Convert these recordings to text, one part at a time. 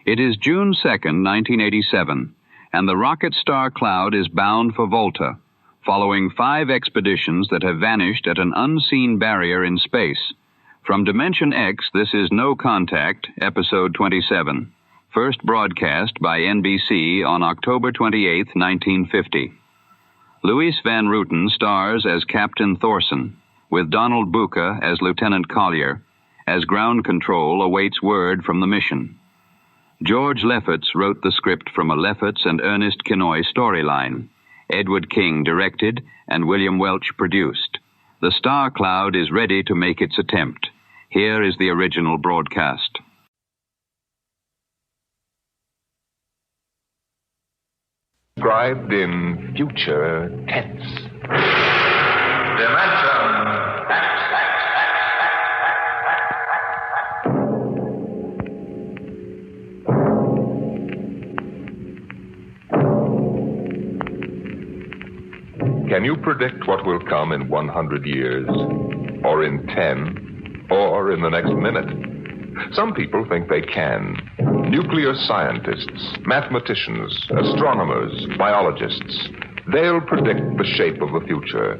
It is June 2nd, 1987, and the rocket Star Cloud is bound for Volta, following 5 expeditions that have vanished at an unseen barrier in space. From Dimension X, this is No Contact, Episode 27, first broadcast by NBC on October 28, 1950. Louis Van Rooten stars as Captain Thorson, with Donald Buka as Lieutenant Collier, as ground control awaits word from the mission. George Lefferts wrote the script from a Lefferts and Ernest Kinoy storyline. Edward King directed and William Welch produced. The Star Cloud is ready to make its attempt. Here is the original broadcast. Described in future tense. Dimension X. Can you predict what will come in 100 years? Or in 10? Or in the next minute? Some people think they can. Nuclear scientists, mathematicians, astronomers, biologists. They'll predict the shape of the future.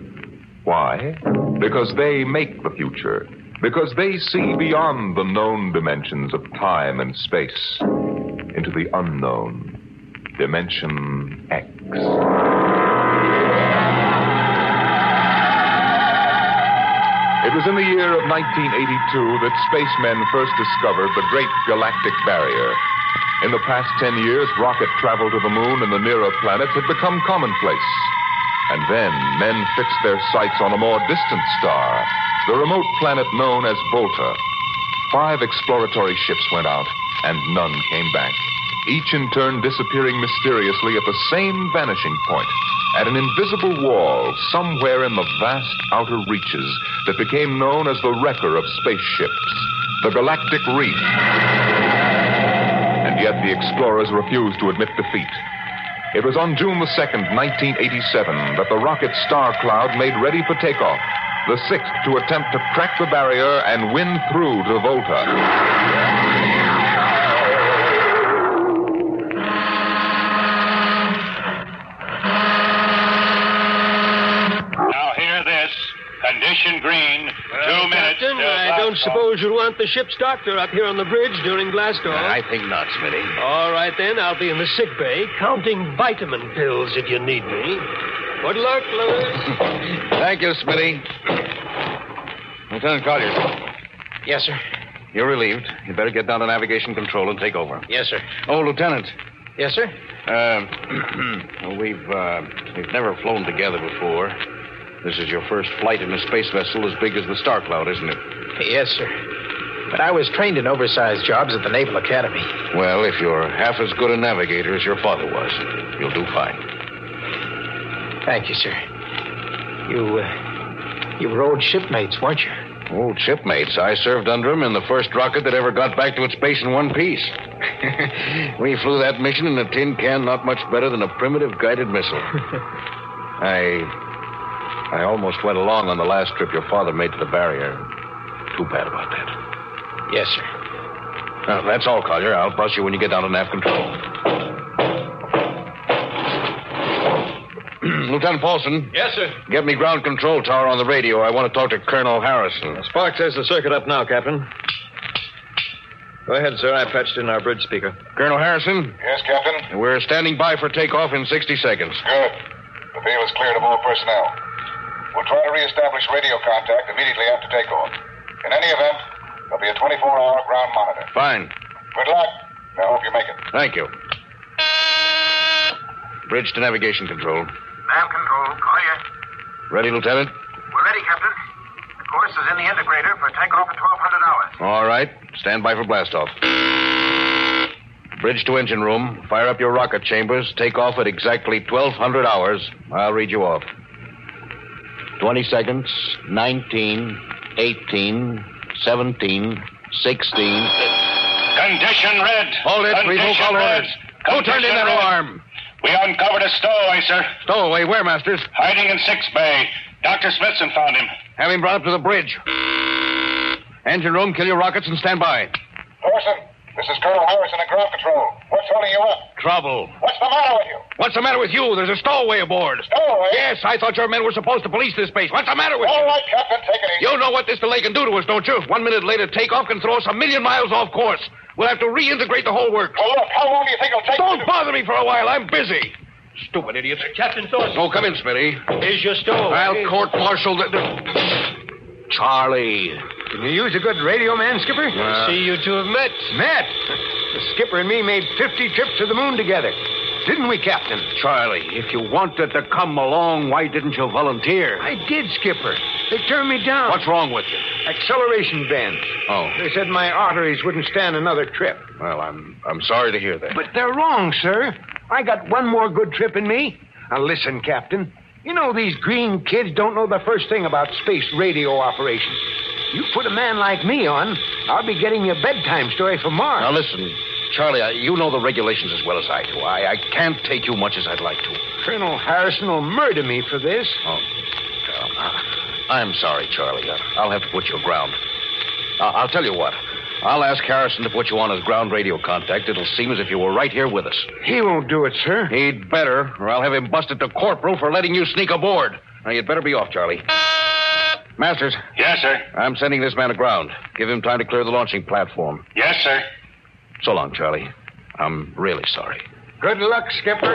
Why? Because they make the future. Because they see beyond the known dimensions of time and space into the unknown. Dimension X. It was in the year of 1982 that spacemen first discovered the Great Galactic Barrier. In the past 10 years, rocket travel to the moon and the nearer planets had become commonplace. And then men fixed their sights on a more distant star, the remote planet known as Volta. 5 exploratory ships went out, and none came back, each in turn disappearing mysteriously at the same vanishing point, at an invisible wall somewhere in the vast outer reaches that became known as the wrecker of spaceships, the Galactic Reef. And yet the explorers refused to admit defeat. It was on June the 2nd, 1987, that the rocket Star Cloud made ready for takeoff, the 6th to attempt to crack the barrier and win through to Volta. Condition green. 2 minutes. Captain, I don't suppose you'll want the ship's doctor up here on the bridge during blast off. I think not, Smitty. All right, then. I'll be in the sick bay counting vitamin pills if you need me. Good luck, Louis. Thank you, Smitty. Lieutenant Collier. Yes, sir. You're relieved. You better get down to navigation control and take over. Yes, sir. Oh, Lieutenant. Yes, sir? We've never flown together before. This is your first flight in a space vessel as big as the Star Cloud, isn't it? Yes, sir. But I was trained in oversized jobs at the Naval Academy. Well, if you're half as good a navigator as your father was, you'll do fine. Thank you, sir. You were old shipmates, weren't you? Old shipmates. I served under him in the first rocket that ever got back to its base in one piece. We flew that mission in a tin can not much better than a primitive guided missile. I almost went along on the last trip your father made to the barrier. Too bad about that. Yes, sir. Now, that's all, Collier. I'll bus you when you get down to nav control. Lieutenant Paulson. Yes, sir. Get me ground control tower on the radio. I want to talk to Colonel Harrison. Sparks has the circuit up now, Captain. Go ahead, sir. I patched in our bridge speaker. Colonel Harrison? Yes, Captain? We're standing by for takeoff in 60 seconds. Good. The field is cleared of all personnel. We'll try to reestablish radio contact immediately after takeoff. In any event, there'll be a 24-hour ground monitor. Fine. Good luck. I hope you make it. Thank you. Bridge to navigation control. Nav control, Collier. Ready, Lieutenant? We're ready, Captain. The course is in the integrator for takeoff at 1200 hours. All right. Stand by for blastoff. Bridge to engine room. Fire up your rocket chambers. Take off at exactly 1200 hours. I'll read you off. 20 seconds. 19, 18, 17, 16. Condition red. Hold it. Revoke Condition all red. orders. Who turned in that alarm? We uncovered a stowaway, sir. Stowaway, where, Masters? Hiding in 6 Bay. Dr. Smithson found him. Have him brought up to the bridge. Engine room, kill your rockets and stand by. Thorson, This is Colonel Harrison in ground control. What's holding you up? Trouble. What's the matter with you? What's the matter with you? There's a stowaway aboard. Stowaway? Yes, I thought your men were supposed to police this base. What's the matter with you? All right, Captain, take it easy. You know what this delay can do to us, don't you? 1 minute later, takeoff can throw us a million miles off course. We'll have to reintegrate the whole works. Well, look, how long do you think it'll take? Don't bother me for a while. I'm busy. Stupid idiots. Captain Thorson. Oh, come in, Smitty. Here's your stowaway. I'll court-martial the... Charlie. Can you use a good radio man, Skipper? I see you two have met. Met? The skipper and me made 50 trips to the moon together. Didn't we, Captain? Charlie, if you wanted to come along, why didn't you volunteer? I did, Skipper. They turned me down. What's wrong with you? Acceleration bends. Oh. They said my arteries wouldn't stand another trip. Well, I'm sorry to hear that. But they're wrong, sir. I got one more good trip in me. Now, listen, Captain. You know these green kids don't know the first thing about space radio operations. You put a man like me on, I'll be getting you a bedtime story from Mars. Now, listen, Charlie, you know the regulations as well as I do. I can't take you much as I'd like to. Colonel Harrison will murder me for this. Oh, I'm sorry, Charlie. I'll have to put you aground. I'll tell you what. I'll ask Harrison to put you on as ground radio contact. It'll seem as if you were right here with us. He won't do it, sir. He'd better, or I'll have him busted to corporal for letting you sneak aboard. Now, you'd better be off, Charlie. Masters. Yes, sir. I'm sending this man aground. Give him time to clear the launching platform. Yes, sir. So long, Charlie. I'm really sorry. Good luck, Skipper.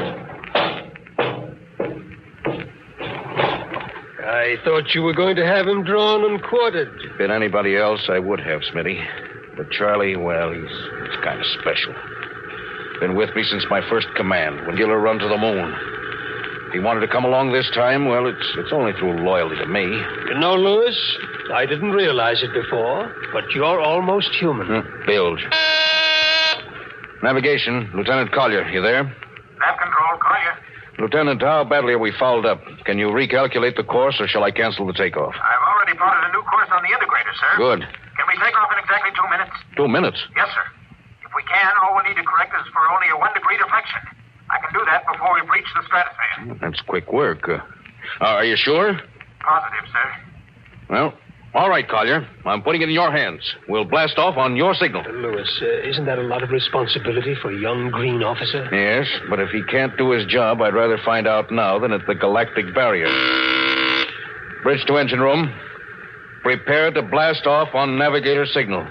I thought you were going to have him drawn and quartered. If it'd been anybody else, I would have, Smitty. But Charlie, well, he's kind of special. Been with me since my first command, when Giller run to the moon. If he wanted to come along this time, well, it's only through loyalty to me. You know, Lewis, I didn't realize it before, but you're almost human. Bilge. Navigation, Lieutenant Collier, you there? Nav control, Collier. Lieutenant, how badly are we fouled up? Can you recalculate the course, or shall I cancel the takeoff? I've already plotted a new course on the integrator, sir. Good. Can we take off in exactly 2 minutes? 2 minutes? Yes, sir. If we can, all we need to correct is for only a 1 degree deflection. I can do that before we breach the stratosphere. That's quick work. Are you sure? Positive, sir. Well, all right, Collier. I'm putting it in your hands. We'll blast off on your signal. Lewis, isn't that a lot of responsibility for a young green officer? Yes, but if he can't do his job, I'd rather find out now than at the galactic barrier. Bridge to engine room. Prepare to blast off on navigator signal.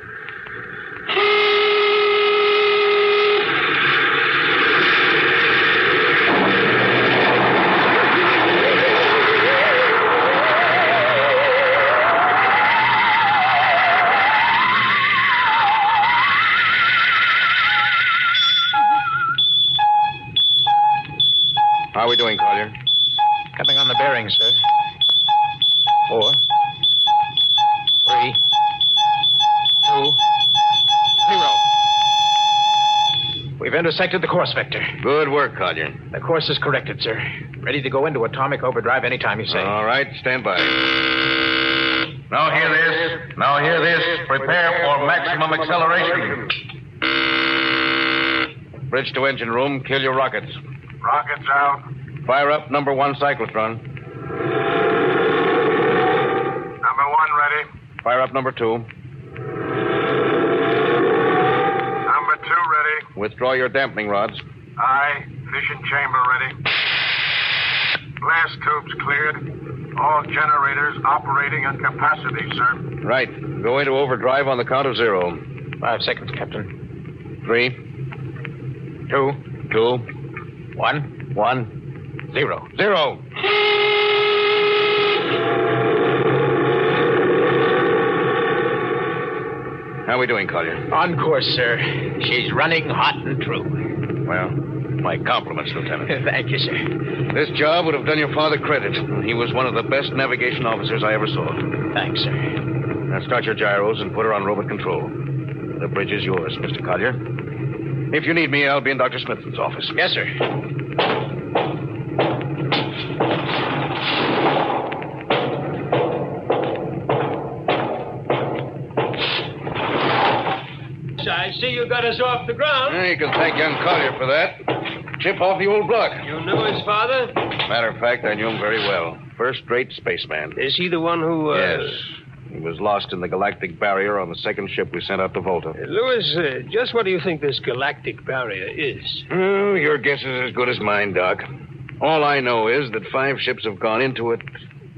How are we doing, Collier? Coming on the bearing, sir. 4, 3, 2, 0. We've intersected the course vector. Good work, Collier. The course is corrected, sir. Ready to go into atomic overdrive anytime you say. All right, stand by. Now hear this. Now hear this. Prepare for maximum acceleration. Bridge to engine room. Kill your rockets. Rockets out. Fire up number 1 cyclotron. Number 1 ready. Fire up number 2. Number 2 ready. Withdraw your dampening rods. Aye. Fission chamber ready. Blast tubes cleared. All generators operating at capacity, sir. Right. Go into overdrive on the count of 0. 5 seconds, Captain. 3, 2, 2, 1, 1, 0. 0. How are we doing, Collier? On course, sir. She's running hot and true. Well, my compliments, Lieutenant. Thank you, sir. This job would have done your father credit. He was one of the best navigation officers I ever saw. Thanks, sir. Now start your gyros and put her on robot control. The bridge is yours, Mr. Collier. If you need me, I'll be in Dr. Smithson's office. Yes, sir. I see you got us off the ground. You can thank young Collier for that. Chip off the old block. You knew his father? Matter of fact, I knew him very well. First-rate spaceman. Is he the one who, Yes. He was lost in the galactic barrier on the second ship we sent out to Volta. Lewis, just what do you think this galactic barrier is? Oh, your guess is as good as mine, Doc. All I know is that 5 ships have gone into it.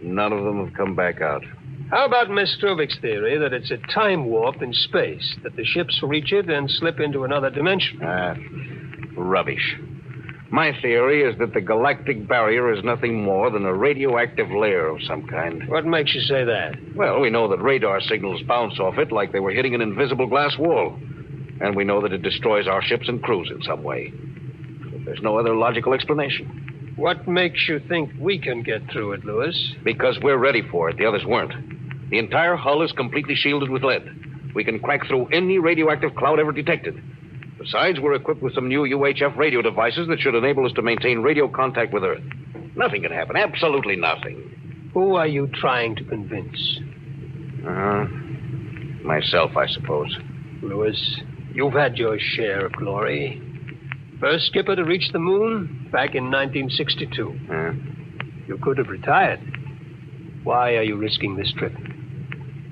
None of them have come back out. How about Miss Strovik's theory that it's a time warp in space, that the ships reach it and slip into another dimension? Rubbish. My theory is that the galactic barrier is nothing more than a radioactive layer of some kind. What makes you say that? Well, we know that radar signals bounce off it like they were hitting an invisible glass wall. And we know that it destroys our ships and crews in some way. But there's no other logical explanation. What makes you think we can get through it, Lewis? Because we're ready for it. The others weren't. The entire hull is completely shielded with lead. We can crack through any radioactive cloud ever detected. Besides, we're equipped with some new UHF radio devices that should enable us to maintain radio contact with Earth. Nothing can happen. Absolutely nothing. Who are you trying to convince? Myself, I suppose. Lewis, you've had your share of glory. First skipper to reach the moon back in 1962. You could have retired. Why are you risking this trip?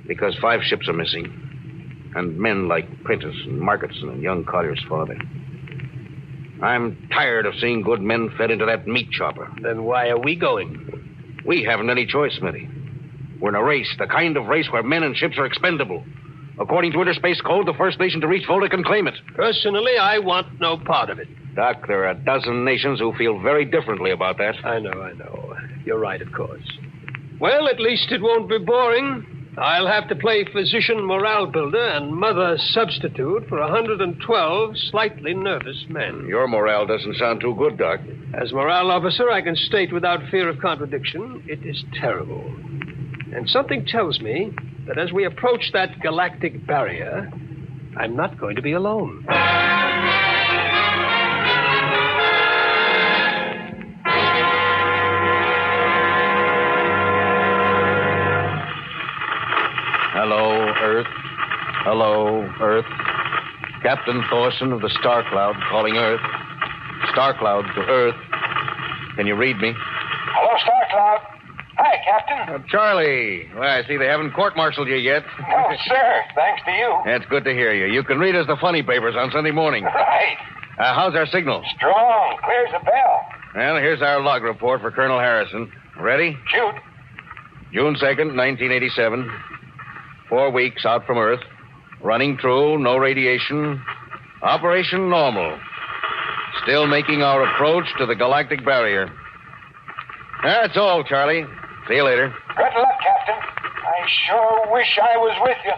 Because 5 ships are missing. And men like Prentice and Marketson and young Collier's father. I'm tired of seeing good men fed into that meat chopper. Then why are we going? We haven't any choice, Smitty. We're in a race, the kind of race where men and ships are expendable. According to Interspace Code, the first nation to reach Volta can claim it. Personally, I want no part of it. Doc, there are a dozen nations who feel very differently about that. I know. You're right, of course. Well, at least it won't be boring. I'll have to play physician morale builder and mother substitute for 112 slightly nervous men. Your morale doesn't sound too good, Doc. As morale officer, I can state without fear of contradiction, it is terrible. And something tells me that as we approach that galactic barrier, I'm not going to be alone. Hello, Earth. Hello, Earth. Captain Thorson of the Star Cloud calling Earth. Star Cloud to Earth. Can you read me? Hello, Star Cloud. Hi, Captain. Charlie. Well, I see they haven't court-martialed you yet. No, sir. Thanks to you. That's good to hear you. You can read us the funny papers on Sunday morning. Right. How's our signal? Strong. Clears the bell. Well, here's our log report for Colonel Harrison. Ready? Shoot. June 2nd, 1987. 4 weeks out from Earth. Running true, no radiation. Operation normal. Still making our approach to the galactic barrier. That's all, Charlie. See you later. Good luck, Captain. I sure wish I was with you.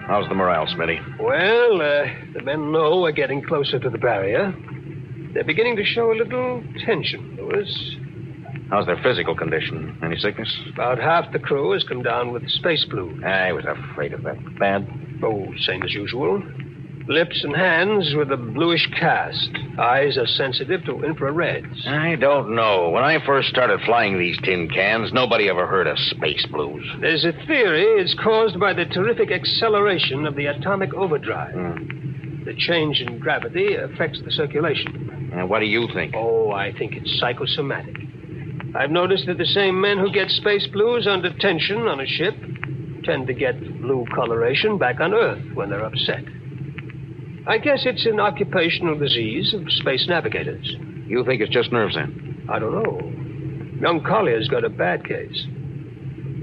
How's the morale, Smitty? Well, the men know we're getting closer to the barrier. They're beginning to show a little tension, Lewis. How's their physical condition? Any sickness? About half the crew has come down with space flu. I was afraid of that. Bad? Oh, same as usual. Lips and hands with a bluish cast. Eyes are sensitive to infrareds. I don't know. When I first started flying these tin cans, nobody ever heard of space blues. There's a theory it's caused by the terrific acceleration of the atomic overdrive. The change in gravity affects the circulation. And what do you think? Oh, I think it's psychosomatic. I've noticed that the same men who get space blues under tension on a ship tend to get blue coloration back on Earth when they're upset. I guess it's an occupational disease of space navigators. You think it's just nerves, then? I don't know. Young Collier's got a bad case.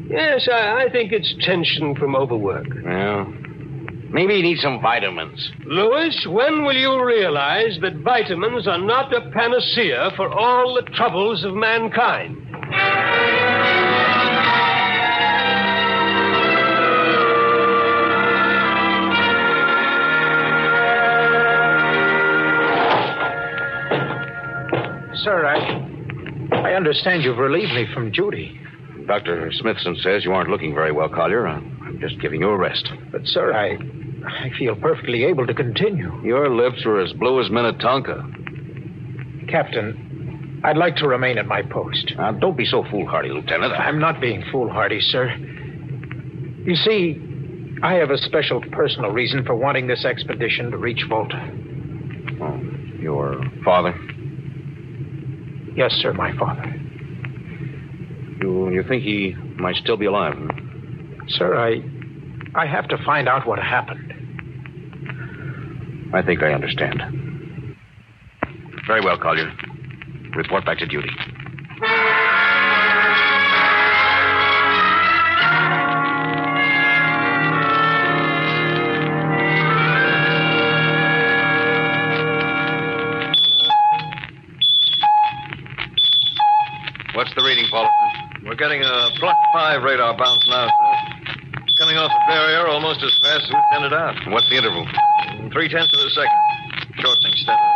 Yes, I think it's tension from overwork. Well, maybe he needs some vitamins. Lewis, when will you realize that vitamins are not a panacea for all the troubles of mankind? Sir, I understand you've relieved me from duty. Dr. Smithson says you aren't looking very well, Collier. I'm just giving you a rest. But, sir, I feel perfectly able to continue. Your lips are as blue as Minnetonka. Captain, I'd like to remain at my post. Now, don't be so foolhardy, Lieutenant. I'm not being foolhardy, sir. You see, I have a special personal reason for wanting this expedition to reach Volta. Oh, your father? Yes, sir, my father. You think he might still be alive? Sir, I have to find out what happened. I think I understand. Very well, Collier. Report back to duty. What's the reading, Paul? We're getting a +5 radar bounce now, sir. Coming off the barrier almost as fast as we send it out. What's the interval? 0.3 of a second. Shortening steadily.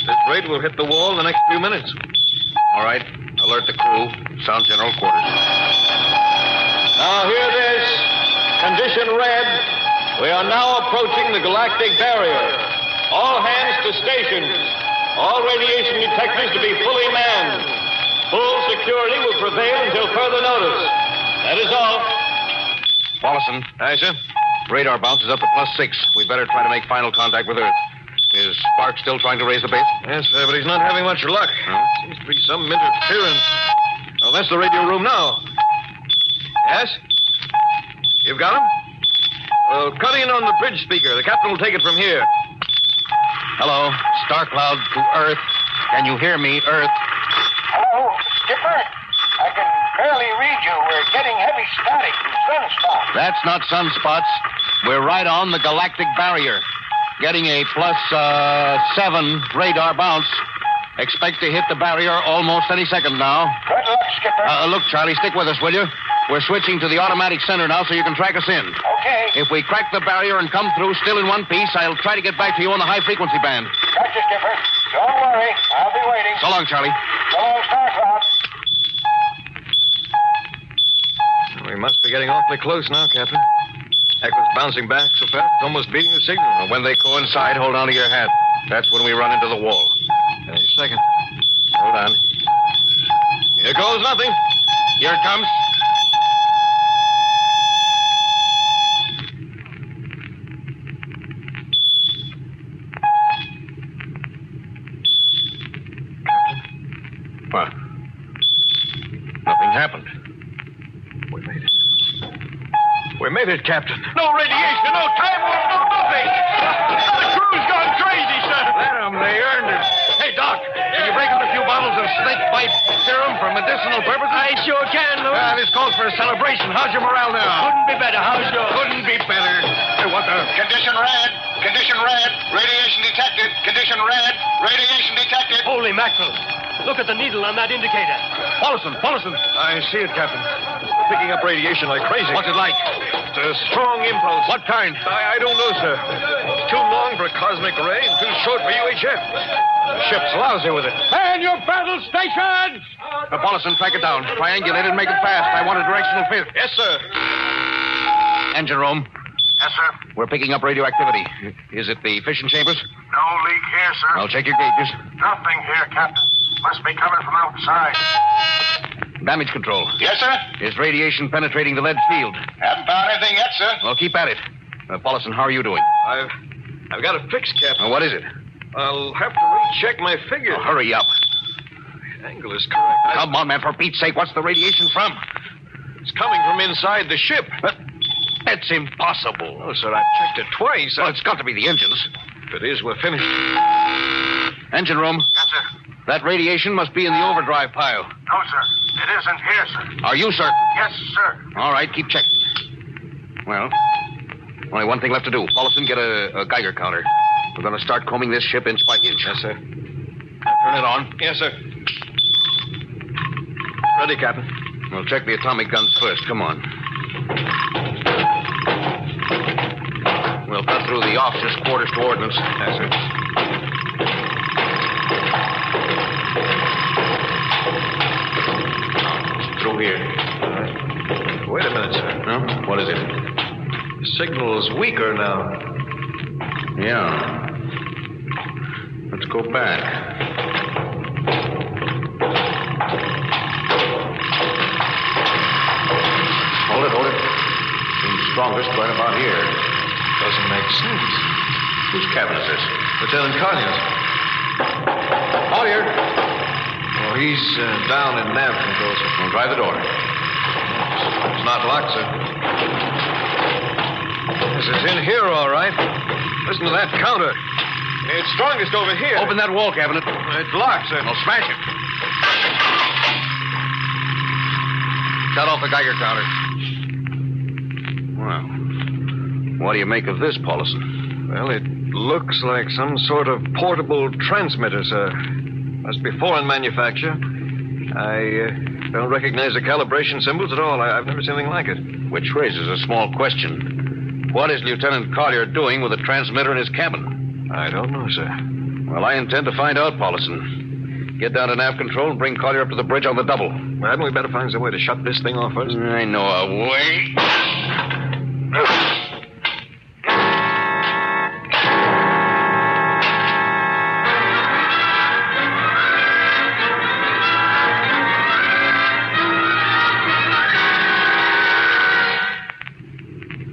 This rate will hit the wall in the next few minutes. All right. Alert the crew. Sound general quarters. Now hear this. Condition red. We are now approaching the galactic barrier. All hands to stations. All radiation detectors to be fully manned. Full security will prevail until further notice. That is all. Paulson. Aye, sir. Radar bounce is up to +6. We'd better try to make final contact with Earth. Is Spark still trying to raise the base? Yes, sir, but he's not having much luck. Huh? Seems to be some interference. Oh, that's the radio room now. Yes? You've got him? Well, cut in on the bridge speaker. The captain will take it from here. Hello. Star Cloud to Earth. Can you hear me, Earth? Hello, Skipper. I can barely read you. We're getting heavy static from sunspots. That's not sunspots. We're right on the galactic barrier. Getting a +7 radar bounce. Expect to hit the barrier almost any second now. Good luck, Skipper. Look, Charlie, stick with us, will you? We're switching to the automatic center now so you can track us in. Okay. If we crack the barrier and come through still in one piece, I'll try to get back to you on the high-frequency band. Gotcha, Skipper. Don't worry. I'll be waiting. So long, Charlie. So long, Star Cloud. We must be getting awfully close now, Captain. Echo's bouncing back so fast, it's almost beating the signal. Well, when they coincide, hold on to your hat. That's when we run into the wall. Any second. Hold on. Here goes nothing. Here it comes. What? Nothing happened. We made it. We made it, Captain. No radiation, no time warp, no nothing. The crew's gone crazy, sir. Let them. They earned it. Hey, Doc, can you break out a few bottles of snake bite serum for medicinal purposes? I sure can, Louis. This calls for a celebration. How's your morale now? Couldn't be better. How's yours? Couldn't be better. Hey, what the? Condition red. Condition red. Radiation detected. Condition red. Radiation detected. Holy mackerel. Look at the needle on that indicator. Paulson. I see it, Captain. Picking up radiation like crazy. What's it like? It's a strong impulse. What kind? I don't know, sir. It's too long for a cosmic ray and too short for UHF. The ship's lousy with it. Man your battle stations! Paulson, track it down. Triangulate it and make it fast. I want a directional fit. Yes, sir. Engine room. Yes, sir. We're picking up radioactivity. Is it the fission chambers? No leak here, sir. I'll check your gauges. Nothing here, Captain. Must be coming from outside. Damage control. Yes, sir? Is radiation penetrating the lead field? Haven't found anything yet, sir. Well, keep at it. Paulson, how are you doing? I've got it fixed, Captain. What is it? I'll have to recheck my figures. Hurry up. The angle is correct. Come on, man, for Pete's sake, what's the radiation from? It's coming from inside the ship. But that's impossible. Oh, sir, I've checked it twice. Well, it's got to be the engines. If it is, we're finished. Engine room. Yes, sir. That radiation must be in the overdrive pile. No, sir. It isn't here, sir. Are you certain? Yes, sir. All right, keep checking. Well, only one thing left to do. Paulson, get a Geiger counter. We're going to start combing this ship inch by inch. Yes, sir. Turn it on. Yes, sir. Ready, Captain. We'll check the atomic guns first. Come on. We'll cut through the officers' quarters to ordnance. Yes, sir. Through here. Wait a minute, sir. Huh? What is it? The signal's weaker now. Yeah. Let's go back. Hold it. Seems strongest right about here. Doesn't make sense. Whose cabin is this? Lieutenant Collier's. Collier! Oh, he's down in nav control, sir. Well, try the door. It's not locked, sir. Yes, it's in here, all right. Listen to that counter. It's strongest over here. Open that wall cabinet. It's locked, sir. I'll smash it. Shut off the Geiger counter. Well, what do you make of this, Paulson? Well, it looks like some sort of portable transmitter, sir. Must be foreign manufacture. I don't recognize the calibration symbols at all. I've never seen anything like it. Which raises a small question. What is Lieutenant Collier doing with a transmitter in his cabin? I don't know, sir. Well, I intend to find out, Paulson. Get down to nav control and bring Collier up to the bridge on the double. Well, hadn't we better find some way to shut this thing off first? I know a way.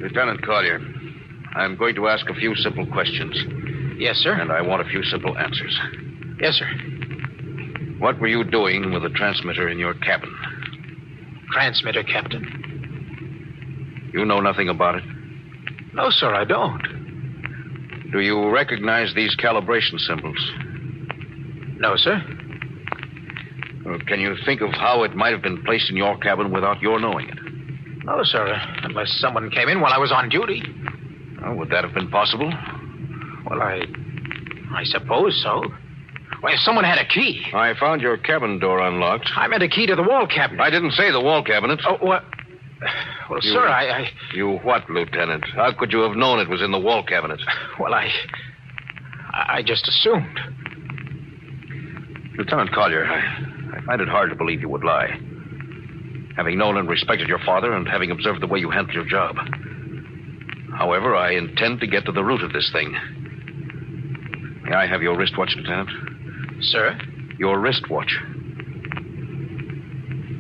Lieutenant Collier, I'm going to ask a few simple questions. Yes, sir. And I want a few simple answers. Yes, sir. What were you doing with the transmitter in your cabin? Transmitter, Captain. You know nothing about it? No, sir, I don't. Do you recognize these calibration symbols? No, sir. Can you think of how it might have been placed in your cabin without your knowing it? No, sir, unless someone came in while I was on duty. Oh, would that have been possible? Well, I suppose so. Well, if someone had a key. I found your cabin door unlocked. I meant a key to the wall cabinet. I didn't say the wall cabinet. Oh, what? Well, sir, I... You what, Lieutenant? How could you have known it was in the wall cabinet? Well, I just assumed. Lieutenant Collier, I find it hard to believe you would lie. Having known and respected your father and having observed the way you handled your job. However, I intend to get to the root of this thing. May I have your wristwatch, Lieutenant? Sir? Your wristwatch.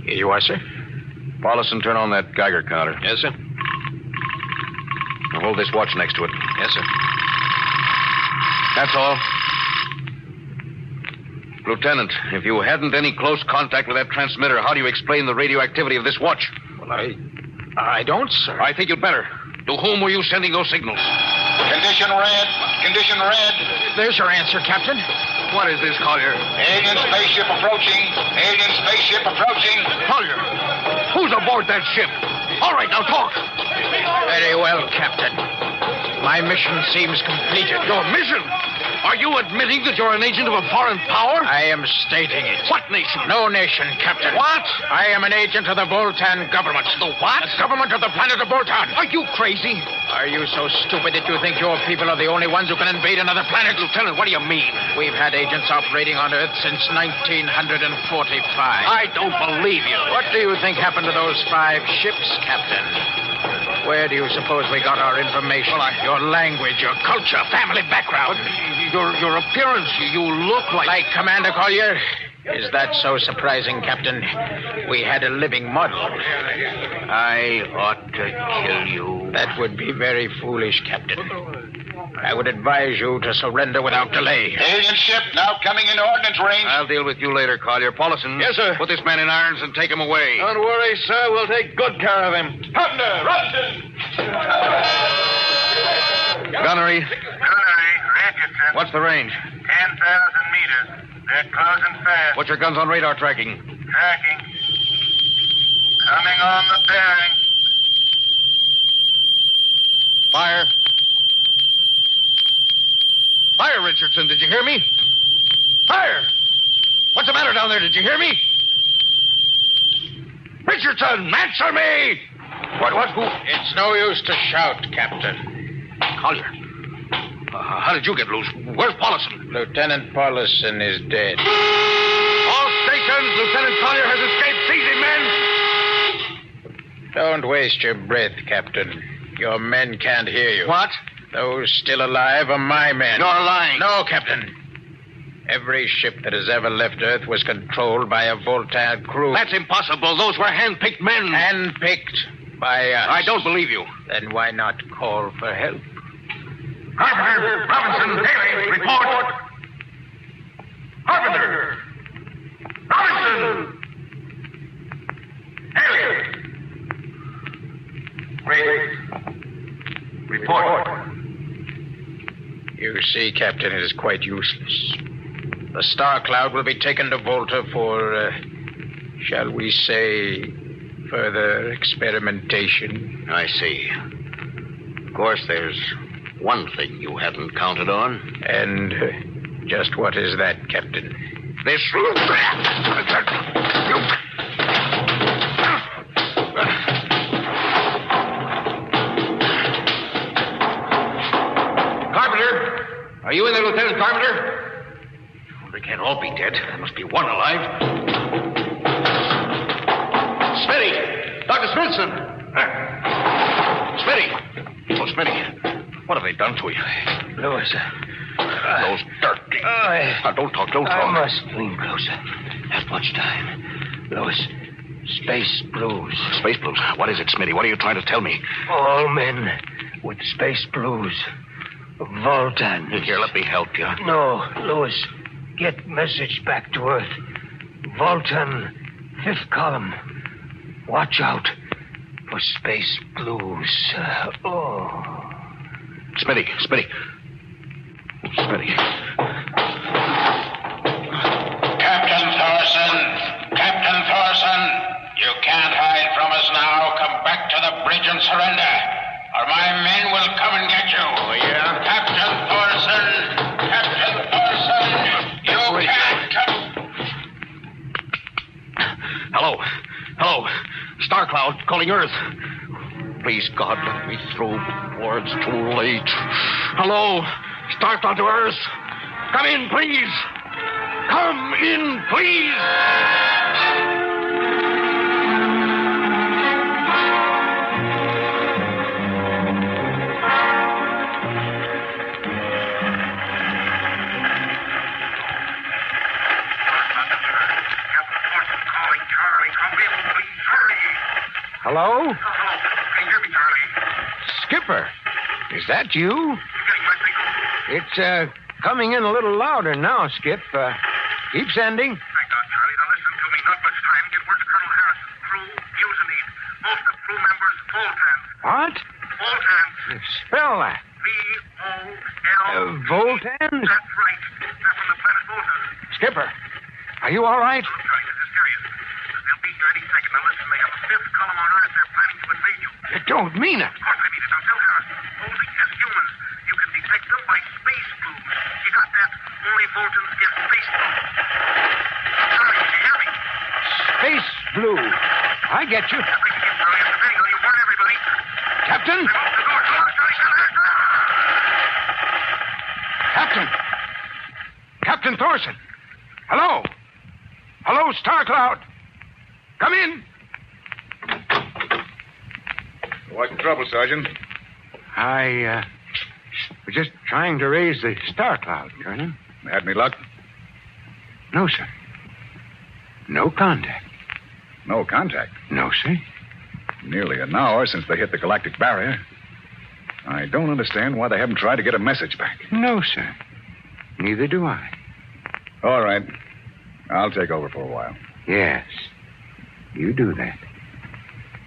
Here you are, sir. Paulson, turn on that Geiger counter. Yes, sir. Now hold this watch next to it. Yes, sir. That's all. Lieutenant, if you hadn't any close contact with that transmitter, how do you explain the radioactivity of this watch? Well, I don't, sir. I think you'd better. To whom were you sending those signals? Condition red. Condition red. There's your answer, Captain. What is this, Collier? Alien spaceship approaching. Alien spaceship approaching. Collier, who's aboard that ship? All right, now talk. Very well, Captain. My mission seems completed. Your mission? Are you admitting that you're an agent of a foreign power? I am stating it. What nation? No nation, Captain. What? I am an agent of the Voltan government. The what? The government of the planet of Voltan. Are you crazy? Are you so stupid that you think your people are the only ones who can invade another planet? Lieutenant, what do you mean? We've had agents operating on Earth since 1945. I don't believe you. What do you think happened to those 5 ships, Captain? Where do you suppose we got our information? Well, Your language, your culture, family background. Your appearance, you look like... Like Commander Collier? Is that so surprising, Captain? We had a living model. I ought to kill you. That would be very foolish, Captain. I would advise you to surrender without delay. Alien ship now coming into ordnance range. I'll deal with you later, Collier. Paulson. Yes, sir. Put this man in irons and take him away. Don't worry, sir. We'll take good care of him. Thunder, Rooten. Gunnery. Gunnery, Richardson. What's the range? 10,000 meters. They're closing fast. What's your guns on radar tracking? Tracking. Coming on the bearing. Fire. Fire, Richardson. Did you hear me? Fire! What's the matter down there? Did you hear me? Richardson, answer me! What? Who? It's no use to shout, Captain. Collier. How did you get loose? Where's Paulson? Lieutenant Paulson is dead. All stations, Lieutenant Collier has escaped. Seize him, men! Don't waste your breath, Captain. Your men can't hear you. What? Those still alive are my men. You're lying. No, Captain. Every ship that has ever left Earth was controlled by a Volta crew. That's impossible. Those were hand-picked men. Hand-picked? By us. I don't believe you. Then why not call for help? Carpenter, Robinson, Haley, report. Carpenter, Robinson, Haley. Wait. Report. You see, Captain, it is quite useless. The Star Cloud will be taken to Volta for, shall we say, further experimentation. I see. Of course, there's one thing you hadn't counted on. And just what is that, Captain? This... Carpenter! Are you in there, Lieutenant Carpenter? They can't all be dead. There must be one alive. Smitty! Dr. Smithson! Smitty! Oh, Smitty. What have they done to you? Lewis. Those dirty... don't talk. I must lean closer. Not much time. Lewis, space blues. Space blues? What is it, Smitty? What are you trying to tell me? All men with space blues. Volta. Here, let me help you. No, Lewis. Get message back to Earth. Volta, 5th column. Watch out for space blues. Smitty. Smitty. Captain Thorson, you can't hide from us now. Come back to the bridge and surrender, or my men will come and get you. Oh, yeah? Captain Thorson, you can't come. Hello. Star Cloud calling Earth. Please, God, let me through before it's too late. Hello. Star Cloud to Earth. Come in, please. Come in, please. Hello? Can you hear me, Charlie? Skipper, is that you? It's, coming in a little louder now, Skip. Keep sending. Thank God, Charlie. Now listen to me. Not much time. Get word to Colonel Harrison. Crew, mutiny. Most of crew members, Voltans. What? Voltans. Spell that. V-O-L... Voltans? That's right. They're from the planet Volta. Skipper, are you all right? Look, Charlie, this is serious. They'll be here any second. Now listen, they have a 5th column on Earth. They're planning to invade you. You don't mean it. Of course I mean it. Now tell Harrison. Posing as humans, you can detect them by space blues. You got that? Only Voltans get space blues. Charlie, can you hear me? Space blue. I get you. That's right, Charlie. At the radio, you warn everybody. Captain? Open the door. Come on, Charlie. Captain Thorson. Hello. Hello, Star Cloud. Come in. What's the trouble, Sergeant? I was just trying to raise the Star Cloud, Colonel. Had any luck? No, sir. No contact. No contact. No, sir. Nearly an hour since they hit the galactic barrier. I don't understand why they haven't tried to get a message back. No, sir. Neither do I. All right. I'll take over for a while. Yes. You do that.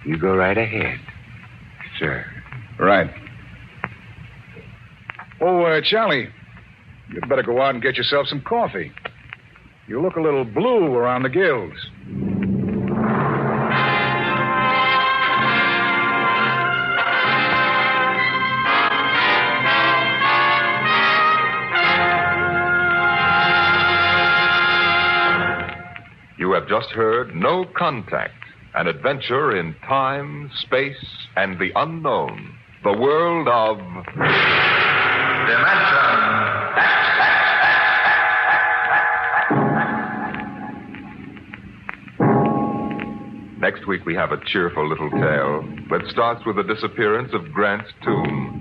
You go right ahead, sir. Right. Oh, Charlie, you'd better go out and get yourself some coffee. You look a little blue around the gills. You have just heard No Contact, an adventure in time, space, and the unknown. The world of... Next week we have a cheerful little tale that starts with the disappearance of Grant's tomb.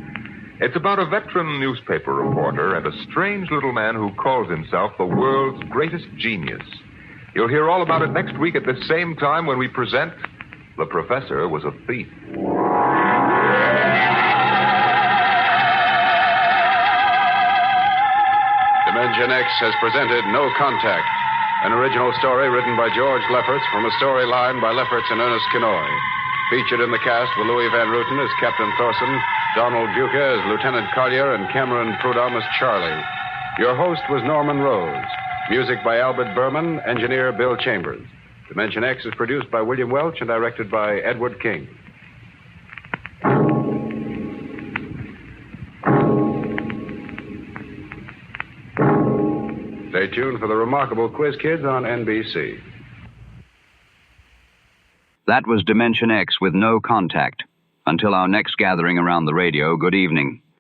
It's about a veteran newspaper reporter and a strange little man who calls himself the world's greatest genius. You'll hear all about it next week at this same time when we present The professor was a thief. Dimension X has presented No Contact, an original story written by George Lefferts from a storyline by Lefferts and Ernest Kinoy. Featured in the cast were Louis Van Rooten as Captain Thorson, Donald Buka as Lieutenant Collier, and Cameron Prudhomme as Charlie. Your host was Norman Rose. Music by Albert Berman, engineer Bill Chambers. Dimension X is produced by William Welch and directed by Edward King. Stay tuned for the remarkable Quiz Kids on NBC. That was Dimension X with No Contact. Until our next gathering around the radio, good evening.